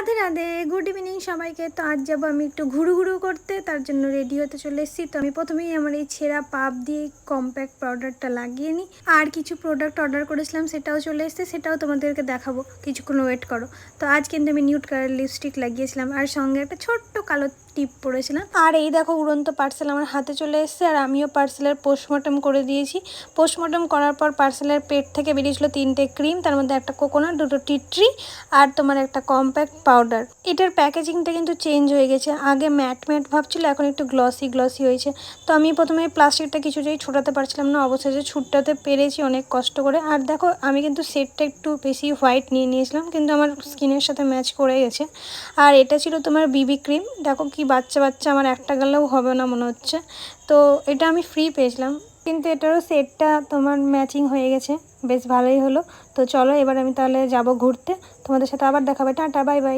Radhe Radhe, good evening সবাইকে। তো আজ যাবো আমি একটু ঘুরু করতে, তার জন্য রেডি হতে চলে এসেছি। তো আমি প্রথমেই আমার এই ছেঁড়া পাপ দিয়ে কম্প্যাক্ট পাউডারটা লাগিয়ে নিই। আর কিছু প্রোডাক্ট অর্ডার করেছিলাম, সেটাও চলে এসেছে, সেটাও তোমাদেরকে দেখাবো, কিছুক্ষণ ওয়েট করো। তো আজ কিন্তু আমি নিউড কালার লিপস্টিক লাগিয়েছিলাম, আর সঙ্গে একটা ছোট্ট কালো টিপ পরেছিলাম। আর এই দেখো উড়ন্ত পার্সেল আমার হাতে চলে এসেছে, আর আমিও পার্সেলের পোস্টমর্টম করে দিয়েছি। পোস্টমর্টম করার পর পার্সেলের পেট থেকে বেরিয়েছিল 3টে ক্রিম, তার মধ্যে একটা কোকোনাট, 2টো টি ট্রি, আর তোমার একটা কম্প্যাক্ট পাউডার। এটার প্যাকেজিংটা কিন্তু চেঞ্জ হয়ে গেছে, আগে ম্যাট ভাবছিল, এখন একটু গ্লসি হয়েছে। তো আমি প্রথমে প্লাস্টিকটা কিছুতেই ছুটাতে পারছিলাম না, অবশেষে ছুটাতে পেরেছি অনেক কষ্ট করে। আর দেখো আমি কিন্তু সেটটা একটু বেশি হোয়াইট নিয়েছিলাম, কিন্তু আমার স্কিনের সাথে ম্যাচ করে গেছে। আর এটা ছিল তোমার বিবি ক্রিম, দেখো কি বাচ্চা আমার একটা গেলেও হবে না মনে হচ্ছে। তো এটা আমি ফ্রি পেয়েছিলাম, কিন্তু এটারও সেটটা তোমার ম্যাচিং হয়ে গেছে, বেশ ভালোই হলো। তো চলো এবার আমি তাহলে যাব ঘুরতে, তোমাদের সাথে আবার দেখাবে। Tata, bye bye.